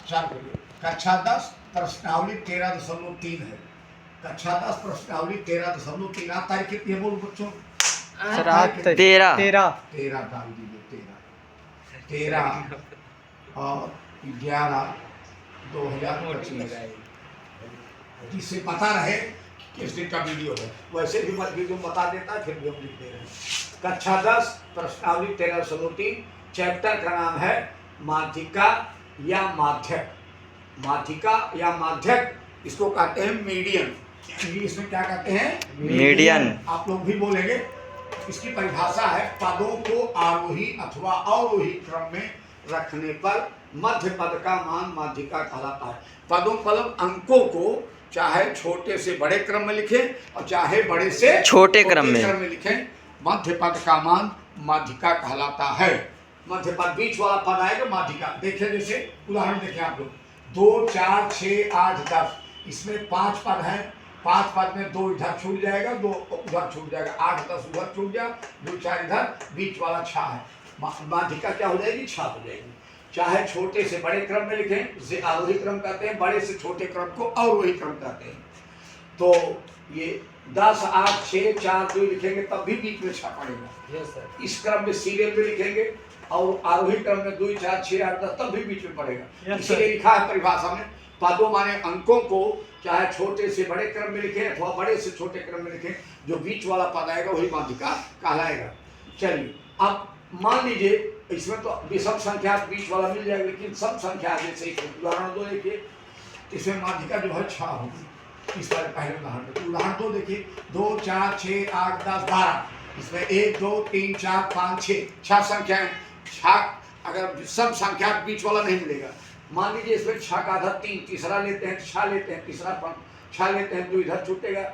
चार करिए। कक्षा 10 प्रश्नावली 13.3 है। कक्षा 10 प्रश्नावली 13.3। आज तारीख कितनी है बोलो बच्चों? सर आज 13 13 डाल दीजिए। 13 और 11/2025। जिससे पता रहे किस दिन का वीडियो है। वैसे भी मत वीडियो बता देता है, फिर भी हम लिख दे रहे हैं। कक्षा 10 प्रश्नावली 13.3। चैप्टर का नाम है माध्यिका या माध्यक। माध्यिका या माध्यक, इसको कहते हैं मीडियन। इंग्लिश में क्या कहते हैं? मीडियन। आप लोग भी बोलेंगे। इसकी परिभाषा है पदों को आरोही अथवा अवरोही क्रम में रखने पर मध्य पद का मान माध्यिका कहलाता है। पदों मतलब अंकों को चाहे छोटे से बड़े क्रम में लिखें और चाहे बड़े से छोटे क्रम में लिखें, मध्य पद का मान माध्यिका कहलाता है। मध्य पद बीच वाला पद आएगा माध्यिका। देखें, जैसे उदाहरण देखें आप लोग, 2, 4, 6, 8, 10, इसमें 5 पद हैं। 5 पद में 2 इधर छूट जाएगा, 2 उधर छूट जाएगा, 8, 10 उधर छूट जाए, 2, 4 इधर, बीच वाला 6 है। माध्यिका क्या हो जाएगी? 6 हो जाएगी। चाहे छोटे से बड़े क्रम में लिखें, जिसे आरोही क्रम कहते हैं, बड़े से छोटे क्रम को अवरोही क्रम कहते हैं। तो ये 10, 8, 6, 4, 2 लिखेंगे तब भी बीच में 6 पड़ेगा। इस क्रम में सीरियल में लिखेंगे और आरोही क्रम में 2, 4, 6, 8, 10 तब भी बीच में पड़ेगा। इसलिए लिखा है परिभाषा में, पदों माने अंकों को चाहे छोटे से बड़े क्रम में लिखें अथवा बड़े से छोटे क्रम में लिखें, जो बीच वाला पद आएगा वही माध्यिका कहलाएगा। चलिए, अब मान लीजिए इसमें तो विषम संख्या बीच वाला मिल जाएगा, लेकिन सम संख्या जैसे उदाहरण 2 देखिए, इसमें माध्यिका जो है 6 होगी। इस बार पहले उदाहरण 2 देखिए, 2, 4, 6, 8, 10, 12, इसमें 1, 2, 3, 4, 5, 6 संख्याएं। 6 अगर सम संख्या बीच वाला नहीं मिलेगा, मान लीजिए इसमें 6 का आधा 3, तीसरा लेते हैं, 6 लेते हैं, तीसरा 6 लेते हैं, 2 इधर छूटेगा,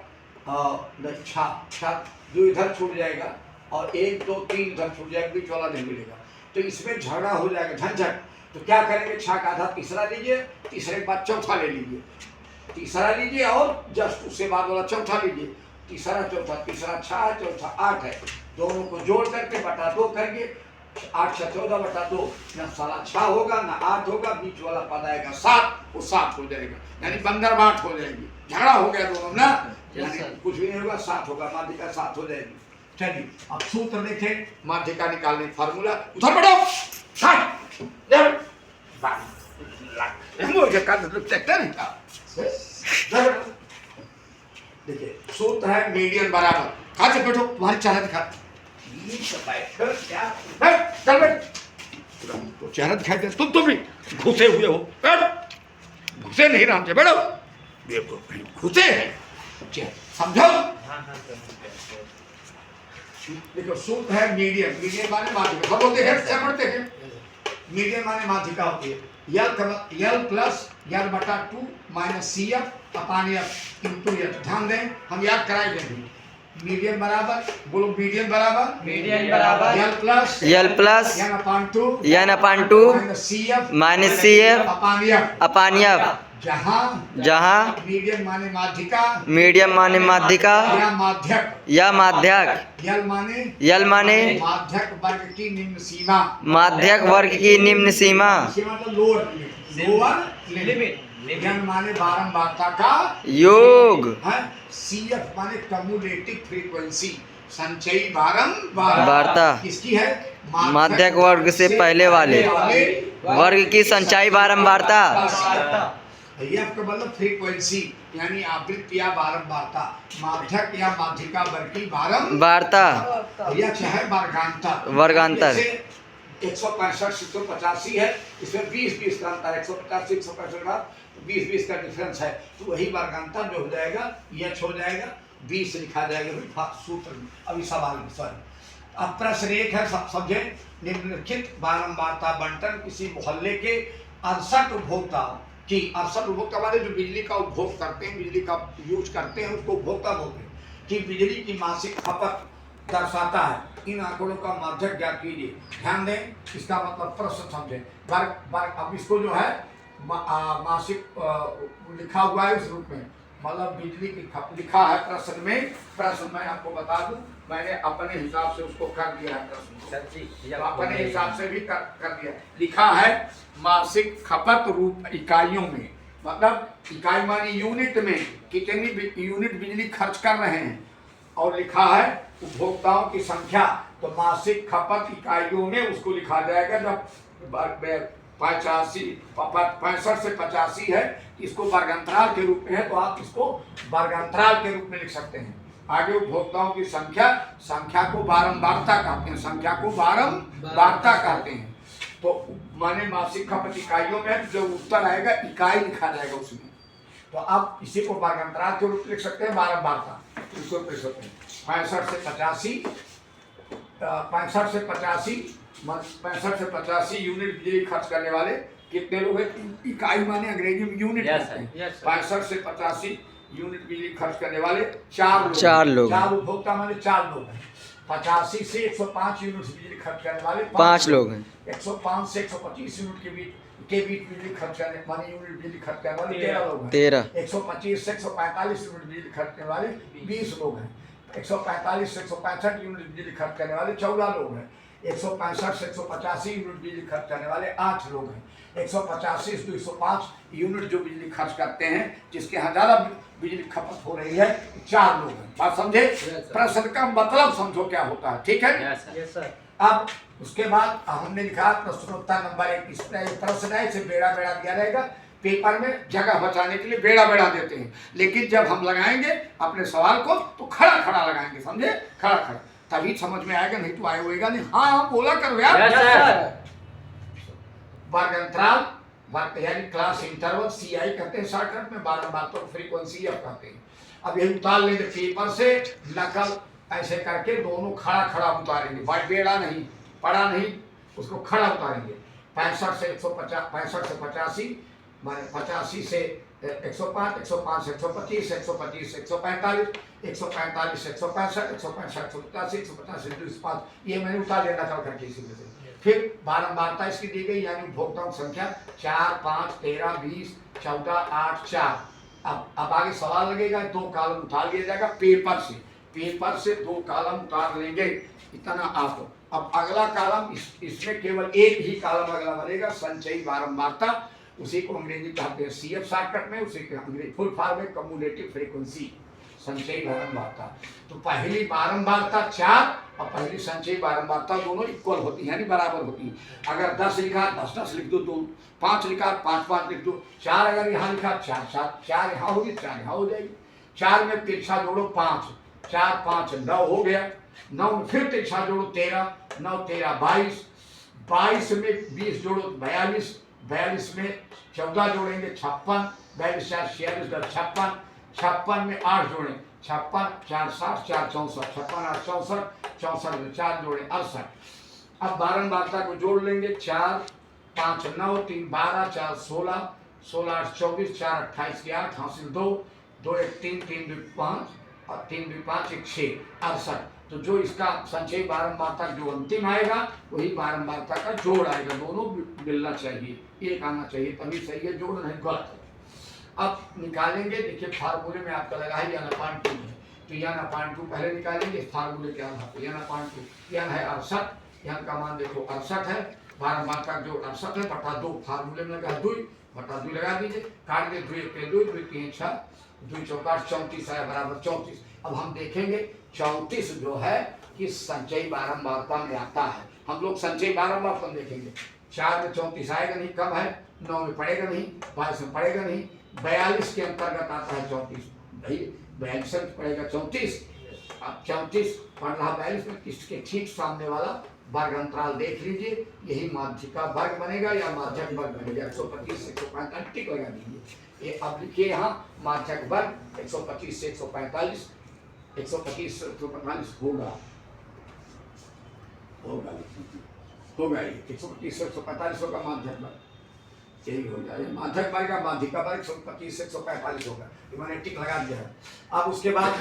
6 2 इधर छूट जाएगा और 1, 2, 3 इधर छूट जाएगा, बीच वाला नहीं मिलेगा। तो इसमें झगड़ा हो जाएगा, झंझट। तो क्या करेंगे? 6 का आधा तीसरा लीजिए, तीसरे के बाद चौथा ले लीजिए, तीसरा लीजिए और जस्ट उससे बाद वाला चौथा लीजिए, तीसरा चौथा, तीसरा 6 है, चौथा 8 है, दोनों को जोड़ करके बटा 2 करिए, 8 से 14 बटा 2, न साला 6 होगा न 8 होगा, बीच वाला पद आएगा 7, वो 7 हो जाएगा, यानी 15 हो जाएगी। झगड़ा हो गया दोनों ना, यानी कुछ भी नहीं होगा, 7 होगा, माध्यिका 7 हो जाएगी। चलिए, अब सूत्र देखें माध्यिका निकालने का फार्मूला। उधर बढ़ो, देखिए सूत्र है मीडियन बराबर, कहा से बैठो, तुम्हारी चेहरा दिखा, चल बैठ, तो चेहरा दिखाई दे, तुम भी घुसे हुए हो, बैठो, घुसे नहीं राम से, बैठो, देखो घुसे हैं, समझो। देखो सूत्र है मीडियन, मीडियन माने माध्यिका, सब लोग देखें, सेपरेट देखें। मीडियन माने माध्यिका होती है, यल प्लस यल बटा 2 माइनस CF अपान F इंटू F। ध्यान दें, हम याद कराए देंगे। मीडियन बराबर, बोलो मीडियन बराबर यल प्लस यन अपान 2 माइनस CF अपान F। जहाँ मीडियन माने माध्यिका या माध्यक यल माने माध्यक वर्ग की निम्न सीमा। माध्यक वर्ग की निम्न सीमा। मतलब लोअर लिमिट। यन माने बारंबारता का योग। CF माने कम्युलेटिव फ्रीक्वेंसी, संचयी बारंबारता। किसकी है? माध्यक वर्ग से पहले वाले वर्ग की संचयी बारंबारता। F का मतलब फ्रीक्वेंसी यानी आवृत्ति या बारंबारता। माध्यक या माध्यिका वर्ग की बारंबारता। H है वर्गांतर। 165 से 185 है, इसमें 20 का अंतर, 150 से 165 का 20 का डिफरेंस है, तो वही वर्गांतर जो हो जाएगा H हो जाएगा, 20 लिखा जाएगा सूत्र में। अभी सवाल अब प्रश्न 1 है, समझे। निम्नलिखित बारंबारता बंटन किसी मोहल्ले के 68 उपभोक्ताओं की, 68 उपभोक्ता वाले जो बिजली का उपभोग करते हैं, बिजली का यूज करते हैं, उसको उपभोक्ता बोलते हैं, कि बिजली की मासिक खपत दर्शाता है। इन आंकड़ों का माध्यक ज्ञात कीजिए। ध्यान दें, इसका मतलब प्रश्न समझें। वर्ग अब इसको जो है मासिक लिखा हुआ है उस रूप में, मतलब बिजली की लिखा है प्रश्न में। प्रश्न मैं आपको बता दूं, मैंने अपने हिसाब से उसको कर दिया है प्रश्न को, तो अपने हिसाब से भी कर दिया। लिखा है मासिक खपत रूप इकाइयों में, मतलब इकाई मानी यूनिट में कितनी यूनिट बिजली खर्च कर रहे हैं, और लिखा है उपभोक्ताओं की संख्या, तो मासिक खपत इकाइयों में उसको लिखा जाएगा। जब 65 से 85 है, इसको वर्गांतराल के रूप में है, तो आप इसको वर्गांतराल के रूप में लिख सकते हैं। आगे उपभोक्ताओं की संख्या को बारंबारता कहते हैं, संख्या को बारंबारता कहते हैं। तो माने मासिक खपत इकाइयों में जो उत्तर आएगा इकाई लिखा जाएगा उसमें, तो आप इसी को वर्गांतराल के रूप में लिख सकते हैं, बारंबारता इसको लिख सकते हैं। 65 से 85 यूनिट बिजली खर्च करने वाले कितने लोग हैं? इकाई माने अंग्रेजी में यूनिट कहते हैं। 65 से 85 यूनिट बिजली खर्च करने वाले चार लोग, चार उपभोक्ता माने 4 लोग हैं। 85 से 105 यूनिट बिजली खर्च करने वाले 5 लोग हैं। 105 से 125 यूनिट के बीच बिजली खर्च करने माने यूनिट बिजली खर्च करने वाले 13 लोग हैं। 125 से 145 यूनिट बिजली खर्च करने वाले 20 लोग हैं। 145 से 165 यूनिट बिजली खर्च करने वाले 14 लोग हैं। 165 से 185 यूनिट बिजली खर्च करने वाले 8 लोग हैं। 185 से 205 यूनिट जो बिजली खर्च करते हैं, जिसके यहाँ ज़्यादा बिजली खपत हो रही है, 4 लोग हैं। बात समझे? प्रश्न का मतलब समझो क्या होता है, ठीक है? अब उसके बाद हमने लिखा प्रश्नोत्तर नंबर 1। इस प्रश्न है, इसे बेड़ा बेड़ा दिया रहेगा। पेपर में जगह बचाने के लिए बेड़ा बेड़ा देते हैं, लेकिन जब हम लगाएंगे अपने सवाल को तो खड़ा खड़ा लगाएंगे, समझे? खड़ा खड़ा, तभी समझ में आएगा, नहीं तो आए होएगा नहीं। हाँ बोला करो यार। वर्गांतराल यानी क्लास इंटरवल CI कहते हैं शॉर्टकट में, बारंबार तो फ्रीक्वेंसी अब कहते हैं। अब यही उतार लेंगे पेपर से, नकल ऐसे करके दोनों खड़ा खड़ा उतारेंगे, बेड़ा नहीं, पड़ा नहीं, उसको खड़ा उतारेंगे। 65 से 85 माने 85 से 105, 105 से 125, 125 से 145, 145 से 165, 165 से 185, 185 से 205, ये मैंने उतार लेना चल करके इसी में से। फिर बारंबारता इसकी दी गई, यानी उपभोक्ताओं की संख्या 4, 5, 13, 20, 14, 8, 4। अब आगे सवाल लगेगा, 2 कॉलम उतार लिया जाएगा पेपर से 2 कॉलम उतार लेंगे, इतना आप। अब अगला कॉलम इसमें केवल एक ही कॉलम अगला बनेगा, संचयी बारंबारता, उसी को अंग्रेजी कहते हैं CF शॉर्टकट में, उसी के अंग्रेजी फुल फॉर्म में कम्युलेटिव फ्रीक्वेंसी, संचयी बारंबारता। तो पहली बारंबारता 4 और पहली संचयी बारंबारता दोनों इक्वल होती है, यानी बराबर होती है। अगर 10 लिखा 10 लिख दो, 5 लिखा 5 लिख दो, 4 अगर यहाँ लिखा 4 यहाँ होगी, 4 यहाँ हो जाएगी। 4 में तिरछा जोड़ो 5, 4 5 9 हो गया। 9 में फिर तिरछा जोड़ो 13, 9 13 22, 22 में 20 जोड़ो 42, 42 में 14 जोड़ेंगे 56, 42 4 46, 56 में 8 जोड़ें 56, 4 60, 4 64, 56 8 64, 64 में 4 जोड़ें 68। अब बारंबारता को जोड़ लेंगे, 4 5 9 3 12, 4 16, 16 8 24, 4 28 के 8 हासिल 2, 2 1 3, 3 2 5 और 3 2 5 1 6 68। तो जो इसका संचयी बारंबारता जो अंतिम आएगा वही बारंबारता का जोड़ आएगा, दोनों मिलना चाहिए, एक आना चाहिए, तभी सही है, जोड़ नहीं गलत है। अब निकालेंगे, देखिए फार्मूले में आपका लगा है n अपान 2 है, तो n अपान 2 पहले निकालेंगे फार्मूले के आधार पर। n अपान 2 n है 68, n का मान देखो 68 है, बारंबारता का जोड़ 68 है, बटा 2 फार्मूले में लगा 2 बटा 2 लगा दीजिए, काट दे 2 1 2 2 3 6 2 4 34 है बराबर 34। अब हम देखेंगे 34 जो है कि संचयी बारंबारता में आता है। हम लोग संचयी बारंबारता देखेंगे, 4 में 34 आएगा नहीं, कम है, 9 में पड़ेगा नहीं, 22 में पड़ेगा नहीं, 42 के अंतर्गत आता है 34, भाई 42 में पड़ेगा 34। अब 34 पढ़ रहा 42 में, इसके ठीक सामने वाला वर्ग अंतराल देख लीजिए, यही माध्यिका वर्ग बनेगा या माध्यक वर्ग बनेगा। 125 से 145 टिक लगा दीजिए। ये अब लिखिए यहाँ माध्यक वर्ग 125 से 145, 125 से 145 होगा ये 125 से 145 होगा माध्यक वर्ग, यही हो जाएगा माध्यक वर्ग का माध्यिका वर्ग 125 से 145 होगा, मैंने टिक लगा दिया है। अब उसके बाद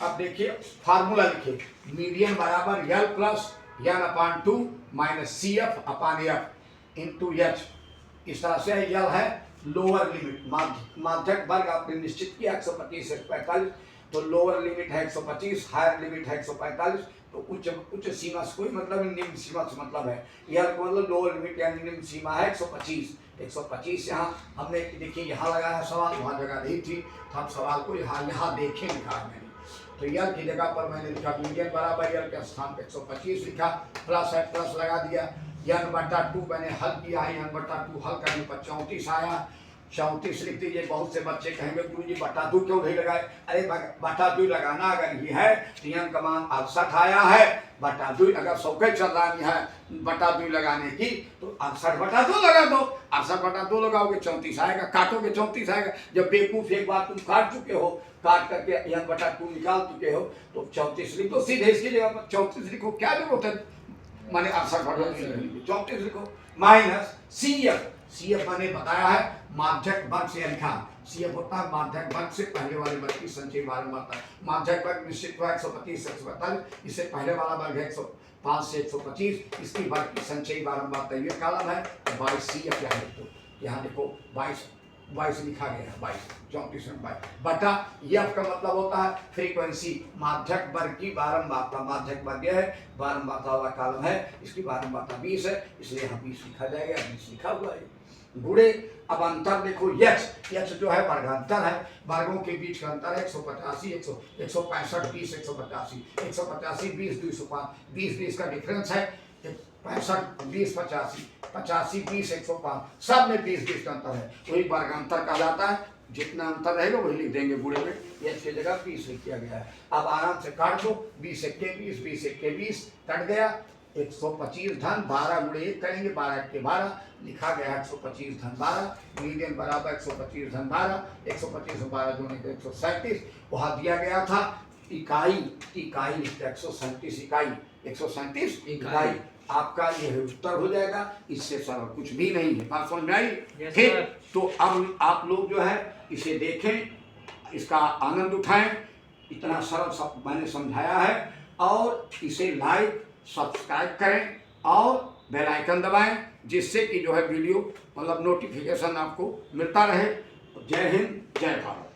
अब देखिए फार्मूला लिखिए, मीडियन बराबर L प्लस n अपान 2 माइनस CF अपान F इंटू H। इस तरह से L है लोअर लिमिट माध्यक वर्ग आपने निश्चित किया 125 से 145, तो लोअर लिमिट है 125, हायर लिमिट है 145, तो उच्च सीमा से कोई मतलब नहीं, निम्न सीमा से मतलब है। यह मतलब लोअर लिमिट यानी निम्न सीमा है 125। 125 यहाँ हमने देखिए यहाँ लगाया सवाल, वहाँ जगह नहीं थी, तो हम सवाल को यहाँ देखें लिखा है मैंने। तो यल की जगह पर मैंने लिखा मीडियन बराबर यल के स्थान पर 125 लिखा, प्लस है प्लस लगा दिया। n/2 मैंने हल किया है, n/2 हल करने पर 34 आया। 34 लिख दीजिए। बहुत से बच्चे कहेंगे गुरु जी बटा 2 क्यों नहीं लगाए? अरे बटा 2 लगाना अगर ये है तो n का मान 68 आया है, बटा 2 अगर सौखे चलानी है बटा 2 लगाने की तो 68/2 लगा दो। 68/2 लगाओगे 34 आएगा, काटोगे 34 आएगा। जब बेवकूफ एक बार तुम काट चुके हो, काट करके n/2 निकाल चुके हो तो 34 लिख दो सीधे। इसकी जगह पर 34 लिखो, क्या जरूरत है माने 68/2 34 लिखो। माइनस CF मैंने बताया है माध्यक वर्ग से लिखा। CF होता है माध्यक वर्ग से पहले वाले वर्ग की संचयी बारंबारता। माध्यक वर्ग निश्चित हुआ 125 से 145, इससे पहले वाला वर्ग है 105 से 125, इसकी वर्ग की संचयी बारंबारता ये कॉलम है। 22 CF यहाँ देखो 22 लिखा गया है, 22 बटा F का मतलब होता है फ्रीक्वेंसी, माध्यक वर्ग की बारंबारता। माध्यक वर्ग है बारंबारता वाला कॉलम है, इसकी बारंबारता 20 है, इसलिए यहाँ 20 लिखा जाएगा। 20 लिखा हुआ है। गुणे अब अंतर देखो x जो है वर्गांतर है, वर्गों के बीच का अंतर है 185 165 20 185 185 20 205 20 का डिफरेंस है 65 20 85 85 20 105, सब में 20 का अंतर है, वही वर्गांतर कहलाता है। जितना अंतर रहेगा वही लिख देंगे गुणे में, x की जगह 20 लिख दिया गया है। अब आराम से काट दो, 20 1 20 20 1 20 कट गया। 125 धन 12 गुणे 1 करेंगे, 12 1 12 लिखा गया 125 धन 12, मीडियन बराबर 125 धन 12, 125 और 12 जोड़ने के 137। वहाँ दिया गया था इकाई 137 इकाई, 137 इकाई। आपका यह उत्तर हो जाएगा, इससे सरल कुछ भी नहीं है। बात समझ में आई? ठीक, तो अब आप लोग जो है इसे देखें, इसका आनंद उठाएं। इतना सरल सब मैंने समझाया है, और इसे लाइक सब्सक्राइब करें और बेल आइकन दबाएं, जिससे कि जो है वीडियो मतलब नोटिफिकेशन आपको मिलता रहे। जय हिंद, जय भारत।